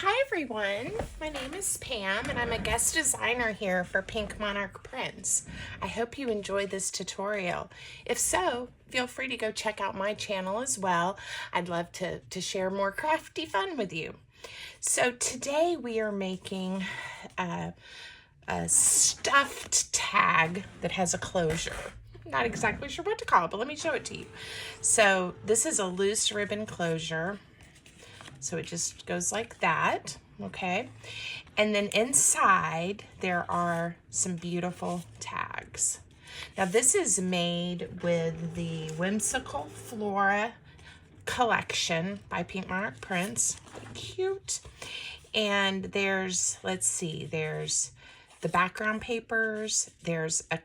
Hi everyone, my name is Pam and I'm a guest designer here for Pink Monarch Prints. I hope you enjoyed this tutorial. If so, feel free to go check out my channel as well. I'd love to share more crafty fun with you. So today we are making a stuffed tag that has a closure. Not exactly sure what to call it, but let me show it to you. So this is a loose ribbon closure. So it just goes like that, okay? And then inside there are some beautiful tags. Now this is made with the Whimsical Flora collection by Pink Monarch Prints. Cute. And there's, let's see, there's the background papers, there's a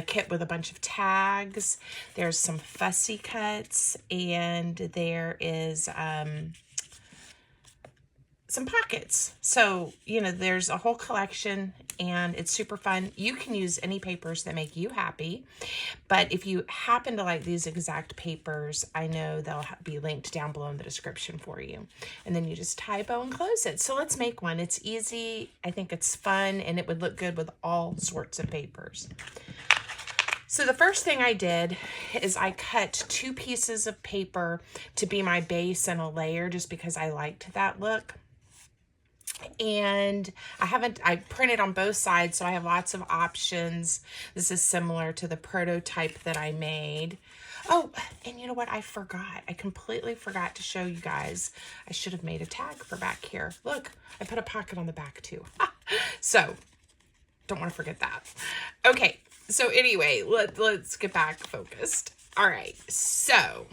kit with a bunch of tags, there's some fussy cuts, and there is some pockets. So, you know, there's a whole collection and it's super fun. You can use any papers that make you happy. But if you happen to like these exact papers, I know they'll be linked down below in the description for you. And then you just tie a bow and close it. So let's make one. It's easy. I think it's fun and it would look good with all sorts of papers. So the first thing I did is I cut 2 pieces of paper to be my base and a layer just because I liked that look. And I printed on both sides, so I have lots of options. This is similar to the prototype that I made. Oh, and you know what? I completely forgot to show you guys. I should have made a tag for back here. Look, I put a pocket on the back too. So, don't want to forget that. Okay, so anyway, let's get back focused. All right, so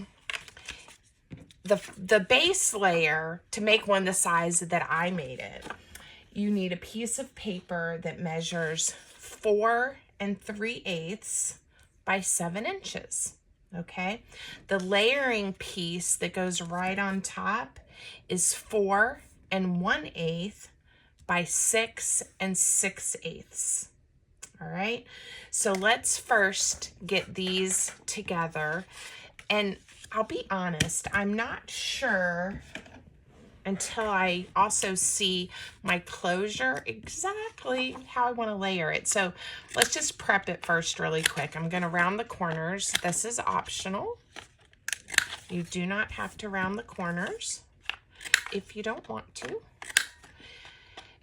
the base layer, to make one the size that I made it, you need a piece of paper that measures 4 3/8 by 7 inches. Okay, the layering piece that goes right on top is 4 1/8 by 6 6/8. All right, so let's first get these together. And I'll be honest, I'm not sure until I also see my closure exactly how I want to layer it. So let's just prep it first really quick. I'm going to round the corners. This is optional. You do not have to round the corners if you don't want to.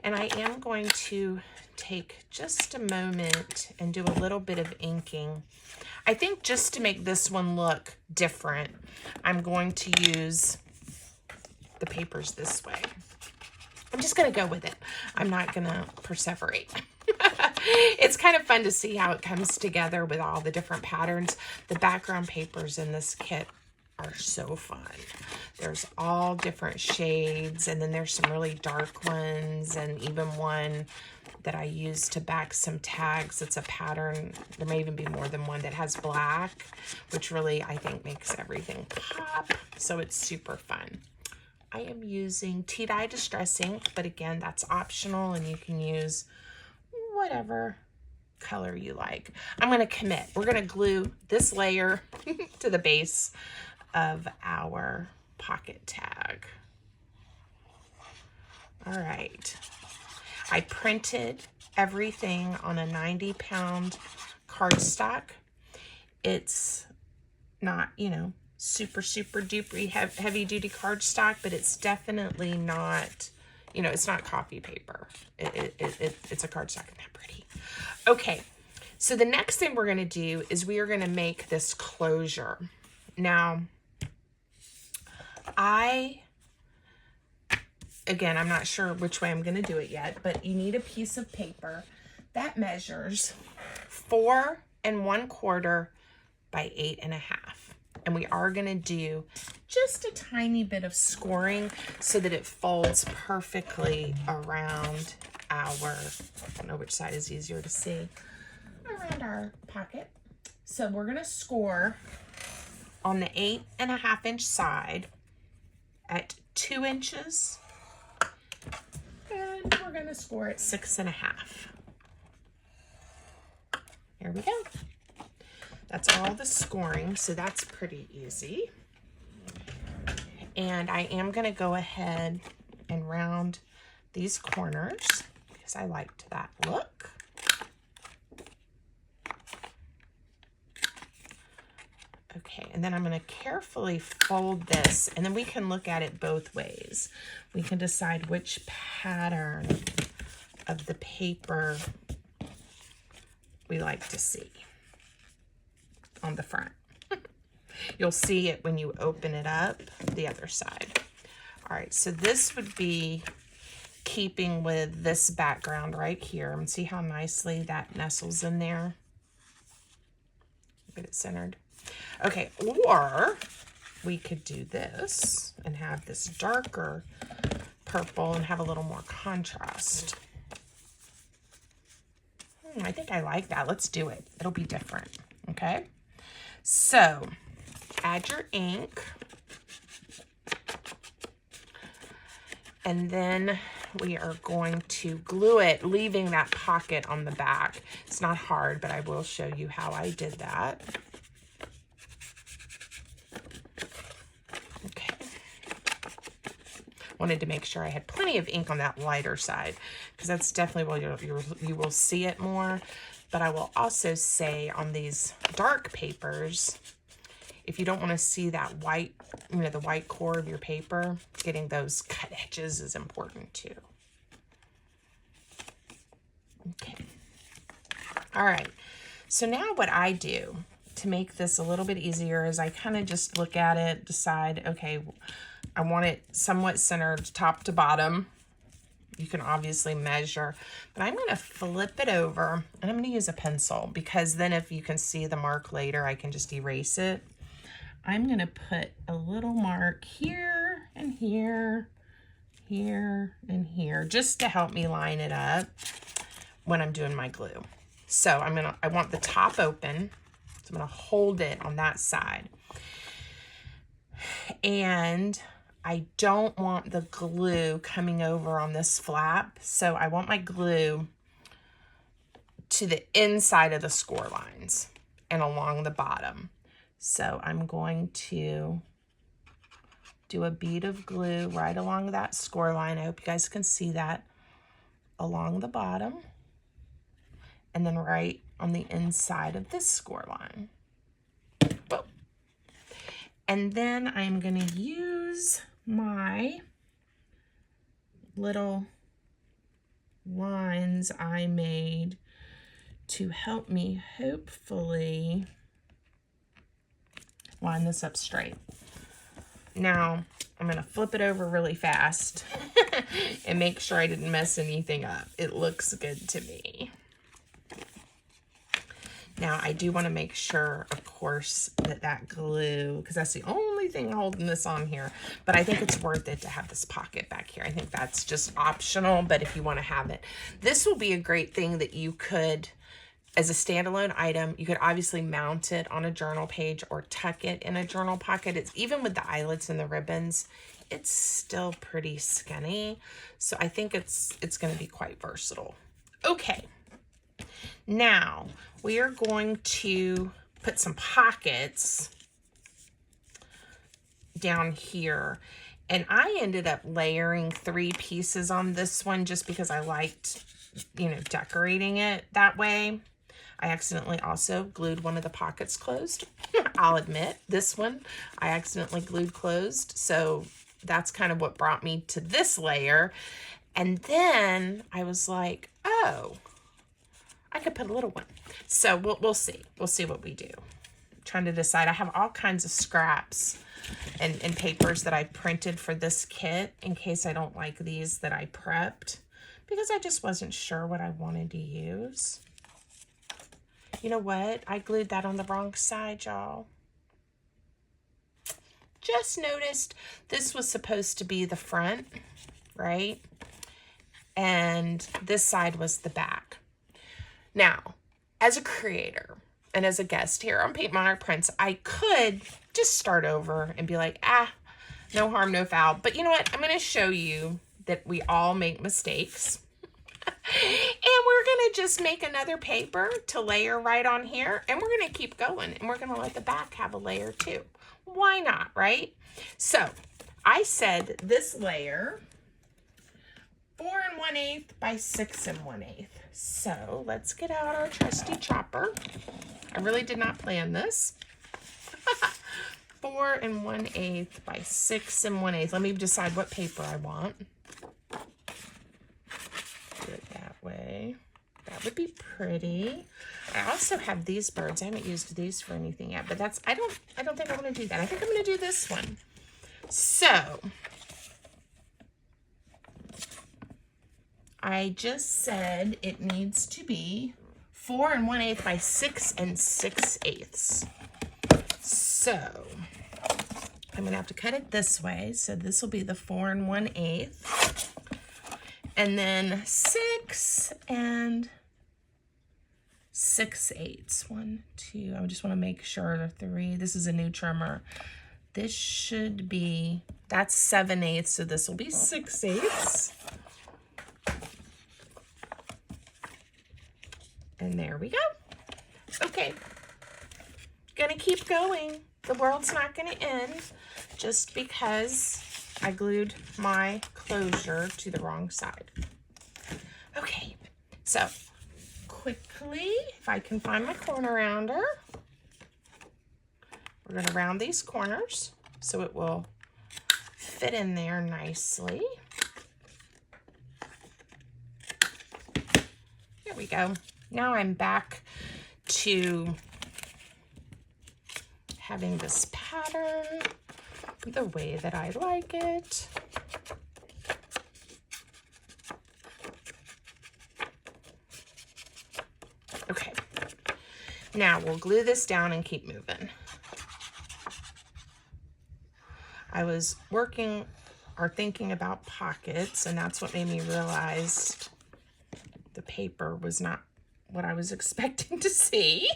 And I am going to take just a moment and do a little bit of inking. I think just to make this one look different, I'm going to use the papers this way. I'm just going to go with it. I'm not going to perseverate. It's kind of fun to see how it comes together with all the different patterns. The background papers in this kit are so fun. There's all different shades, and then there's some really dark ones, and even one that I use to back some tags. It's a pattern. There may even be more than one that has black, which really I think makes everything pop. So it's super fun. I am using tea dye distress ink, but again, that's optional and you can use whatever color you like. I'm going to commit. We're going to glue this layer to the base of our pocket tag. All right. I printed everything on a 90-pound cardstock. It's not, you know, super duper heavy duty cardstock, but it's definitely not, you know, it's not copy paper. It's a cardstock. Isn't that pretty? Okay, so the next thing we're going to do is we are going to make this closure. Now, again, I'm not sure which way I'm going to do it yet, but you need a piece of paper that measures 4 1/4 by 8 1/2. And we are going to do just a tiny bit of scoring so that it folds perfectly around our, I don't know which side is easier to see, around our pocket. So we're going to score on the 8 1/2 inch side at 2 inches. And we're going to score at 6 1/2. Here we go. That's all the scoring, so that's pretty easy. And I am going to go ahead and round these corners because I liked that look. Okay, and then I'm going to carefully fold this, and then we can look at it both ways. We can decide which pattern of the paper we like to see on the front. You'll see it when you open it up the other side. All right, so this would be keeping with this background right here. And see how nicely that nestles in there? Get it centered. Okay, or we could do this and have this darker purple and have a little more contrast. I think I like that. Let's do it. It'll be different, okay? So, add your ink. And then we are going to glue it, leaving that pocket on the back. It's not hard, but I will show you how I did that. Okay. Wanted to make sure I had plenty of ink on that lighter side, because that's definitely where you will see it more. But I will also say on these dark papers, if you don't want to see that white, the white core of your paper, getting those cut edges is important too. Okay. All right. So now what I do to make this a little bit easier is I kind of just look at it, decide, okay, I want it somewhat centered top to bottom. You can obviously measure, but I'm going to flip it over and I'm going to use a pencil, because then if you can see the mark later, I can just erase it. I'm going to put a little mark here and here, here and here, just to help me line it up when I'm doing my glue. So I want the top open, so I'm going to hold it on that side. And I don't want the glue coming over on this flap, so I want my glue to the inside of the score lines and along the bottom. So I'm going to do a bead of glue right along that score line. I hope you guys can see that, along the bottom, and then right on the inside of this score line. Boom. And then I'm going to use my little lines I made to help me hopefully line this up straight. Now I'm going to flip it over really fast and make sure I didn't mess anything up. It looks good to me. Now I do want to make sure, of course, that glue, because that's the only thing holding this on here, but I think it's worth it to have this pocket back here. I think that's just optional, but if you want to have it, this will be a great thing that you could, as a standalone item, you could obviously mount it on a journal page or tuck it in a journal pocket. It's even with the eyelets and the ribbons, it's still pretty skinny. So I think it's going to be quite versatile. Okay. Now we are going to put some pockets down here. And I ended up layering 3 pieces on this one just because I liked, decorating it that way. I accidentally also glued one of the pockets closed. I'll admit, this one I accidentally glued closed. So that's kind of what brought me to this layer. And then I was like, oh, I could put a little one. So we'll see. We'll see what we do. I'm trying to decide. I have all kinds of scraps and papers that I printed for this kit in case I don't like these that I prepped, because I just wasn't sure what I wanted to use. You know what? I glued that on the wrong side, y'all. Just noticed this was supposed to be the front, right? And this side was the back. Now, as a creator and as a guest here on Paint My Art Prints, I could just start over and be like, no harm, no foul. But you know what? I'm going to show you that we all make mistakes. And we're going to just make another paper to layer right on here. And we're going to keep going. And we're going to let the back have a layer too. Why not, right? So I said this layer 4 1/8 by 6 1/8. So let's get out our trusty chopper. I really did not plan this. 4 1/8 by 6 1/8. Let me decide what paper I want. Do it that way. That would be pretty. I also have these birds. I haven't used these for anything yet, but I don't think I'm going to do that. I think I'm going to do this one. So I just said it needs to be 4 1/8 by 6 6/8. So I'm going to have to cut it this way. So this will be the 4 1/8. And then 6 6/8. 1, 2. I just want to make sure. 3. This is a new trimmer. This should be, that's 7/8. So this will be 6/8. And there we go. Okay. Gonna keep going. The world's not gonna end just because I glued my closure to the wrong side. Okay, so quickly, if I can find my corner rounder, we're gonna round these corners so it will fit in there nicely. There we go. Now I'm back to having this pattern the way that I like it. Okay, now we'll glue this down and keep moving. I was working or thinking about pockets, and that's what made me realize the paper was not what I was expecting to see.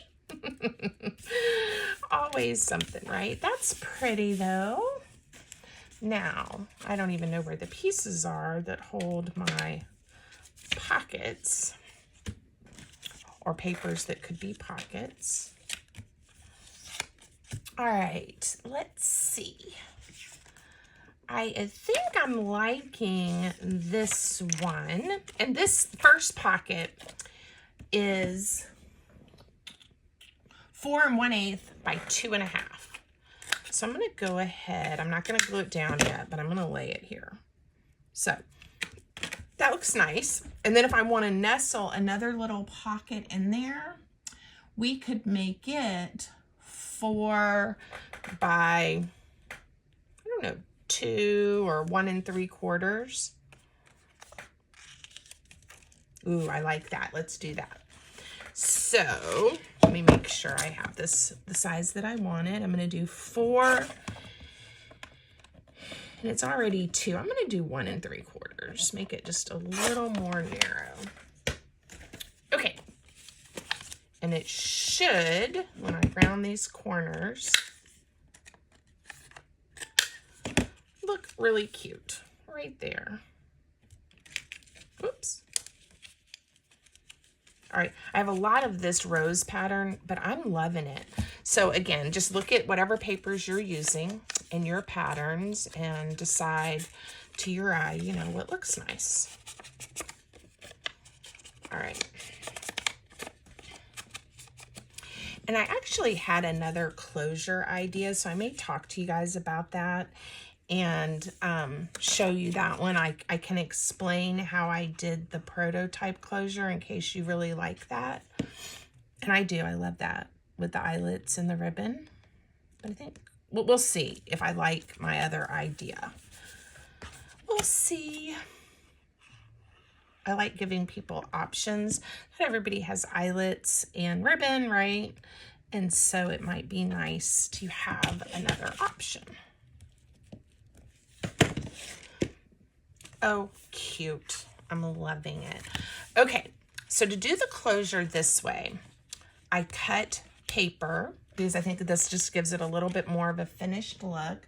Always something, right? That's pretty though. Now, I don't even know where the pieces are that hold my pockets or papers that could be pockets. All right, let's see. I think I'm liking this one. And this first pocket is 4 1/8 by 2 1/2. So I'm going to go ahead. I'm not going to glue it down yet, but I'm going to lay it here. So that looks nice. And then if I want to nestle another little pocket in there, we could make it 4 by, I don't know, 2 or 1 3/4. Ooh, I like that. Let's do that. So let me make sure I have this the size that I wanted. I'm going to do 4, and it's already 2. I'm going to do 1 3/4. Make it just a little more narrow. Okay. And it should, when I round these corners, look really cute right there. Oops. All right, I have a lot of this rose pattern, but I'm loving it. So again, just look at whatever papers you're using in your patterns and decide to your eye, you know, what looks nice. All right. And I actually had another closure idea, so I may talk to you guys about that and show you that one. I can explain how I did the prototype closure in case you really like that. And I do. I love that with the eyelets and the ribbon. But I think we'll see if I like my other idea. We'll see. I like giving people options. Not everybody has eyelets and ribbon, right? And so it might be nice to have another option. Oh, cute. I'm loving it. Okay, so to do the closure this way, I cut paper because I think that this just gives it a little bit more of a finished look.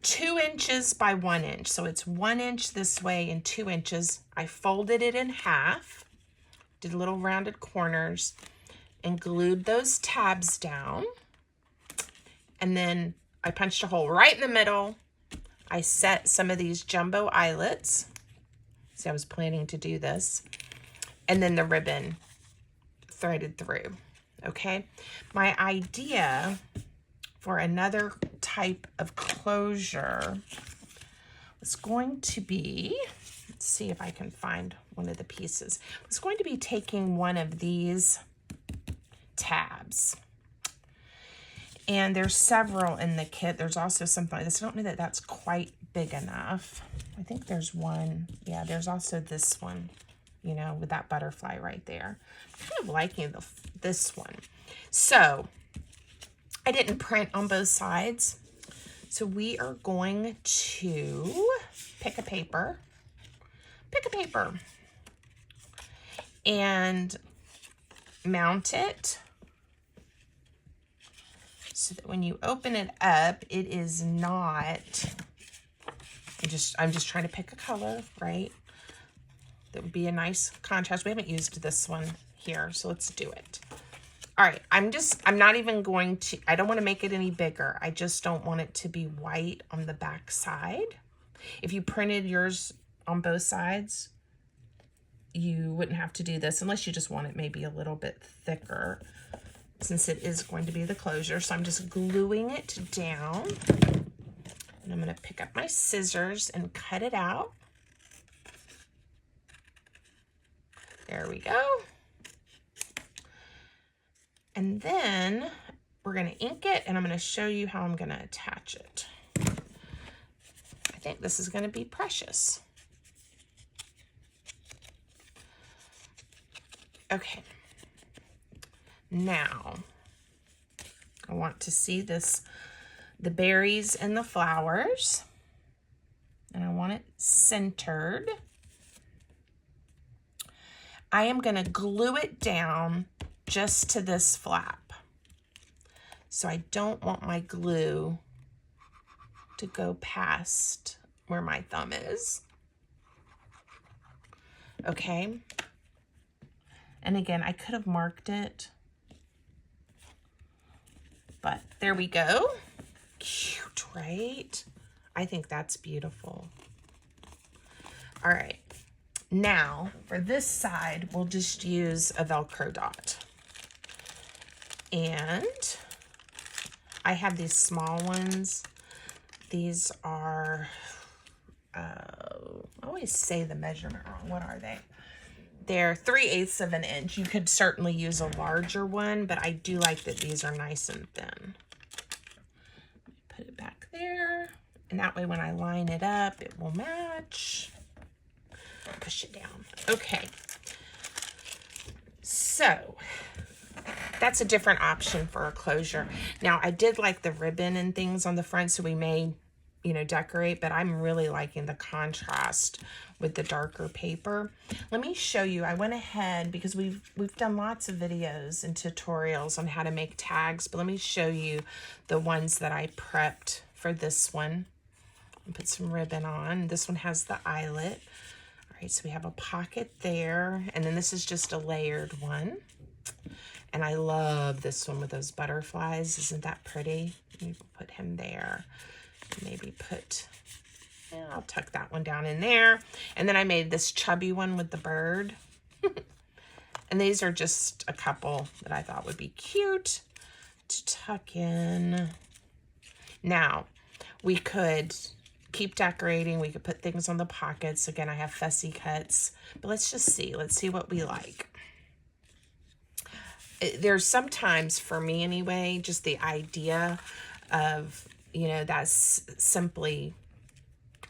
2 inches by 1 inch. So it's 1 inch this way and 2 inches. I folded it in half, did little rounded corners, and glued those tabs down. And then I punched a hole right in the middle. I set some of these jumbo eyelets See, I was planning to do this. And then the ribbon threaded through, okay? My idea for another type of closure was going to be, let's see if I can find one of the pieces. It's going to be taking one of these tabs. And there's several in the kit. There's also something like this. I don't know that that's quite big enough. I think there's one. Yeah, there's also this one, you know, with that butterfly right there. I'm kind of liking this one. So I didn't print on both sides. So we are going to pick a paper and mount it so that when you open it up, it is not, I'm just trying to pick a color, right? That would be a nice contrast. We haven't used this one here, so let's do it. All right, I'm not even going to, I don't want to make it any bigger. I just don't want it to be white on the back side. If you printed yours on both sides, you wouldn't have to do this unless you just want it maybe a little bit thicker, since it is going to be the closure. So I'm just gluing it down. And I'm going to pick up my scissors and cut it out. There we go. And then we're going to ink it, and I'm going to show you how I'm going to attach it. I think this is going to be precious. Okay. Now, I want to see this, the berries and the flowers, and I want it centered. I am going to glue it down just to this flap. So I don't want my glue to go past where my thumb is. Okay. And again, I could have marked it, but there we go. Cute, right? I think that's beautiful. All right. Now, for this side, we'll just use a Velcro dot. And I have these small ones. These are, I always say the measurement wrong. What are they? They're 3/8 of an inch. You could certainly use a larger one, but I do like that these are nice and thin. Put it back there. And that way when I line it up, it will match. Push it down. Okay. So that's a different option for a closure. Now, I did like the ribbon and things on the front, so we may, you know, decorate, but I'm really liking the contrast with the darker paper. Let me show you. I went ahead because we've done lots of videos and tutorials on how to make tags, but let me show you the ones that I prepped for this one. I'll put some ribbon on. This one has the eyelet. All right, so we have a pocket there, and then this is just a layered one. And I love this one with those butterflies. Isn't that pretty? Maybe put him there. Maybe put, yeah, I'll tuck that one down in there. And then I made this chubby one with the bird. And these are just a couple that I thought would be cute to tuck in. Now, we could keep decorating. We could put things on the pockets. Again, I have fussy cuts, but let's just see. Let's see what we like. There's sometimes, for me anyway, just the idea of, you know, that's simply,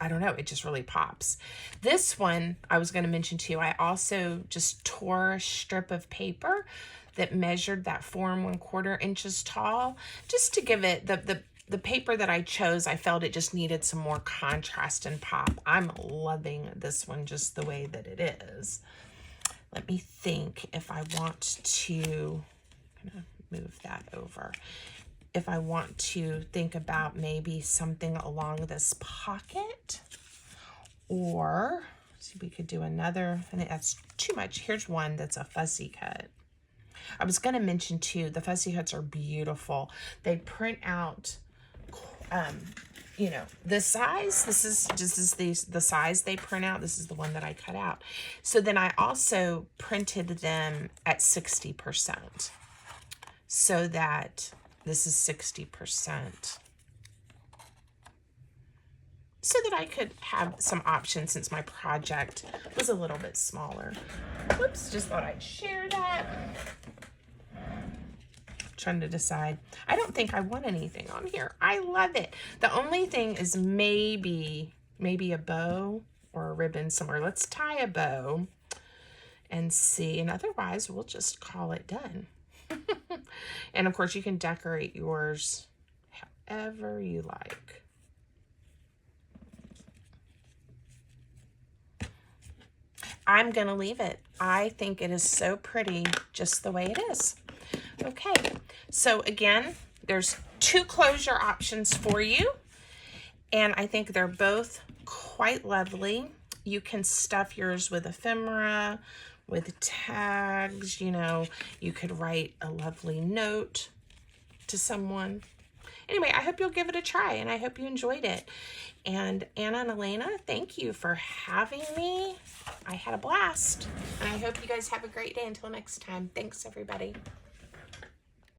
I don't know, it just really pops. This one I was going to mention to you, I also just tore a strip of paper that measured that 4 1/4 inches tall, just to give it the paper that I chose. I felt it just needed some more contrast and pop. I'm loving this one just the way that it is. Let me think if I want to, I'm gonna move that over. If I want to think about maybe something along this pocket, or see, we could do another, I think that's too much. Here's one that's a fussy cut. I was going to mention too, the fussy cuts are beautiful. They print out you know, this size, this is the size they print out. This is the one that I cut out. So then I also printed them at 60%, so that this is 60%. So that I could have some options since my project was a little bit smaller. Whoops, just thought I'd share that. Trying to decide. I don't think I want anything on here. I love it. The only thing is maybe a bow or a ribbon somewhere. Let's tie a bow and see. And otherwise, we'll just call it done. And of course, you can decorate yours however you like. I'm gonna leave it. I think it is so pretty just the way it is. Okay, so again, there's 2 closure options for you, and I think they're both quite lovely. You can stuff yours with ephemera, with tags, you know, you could write a lovely note to someone. Anyway, I hope you'll give it a try, and I hope you enjoyed it. And Anna and Elena, thank you for having me. I had a blast, and I hope you guys have a great day. Until next time, thanks everybody.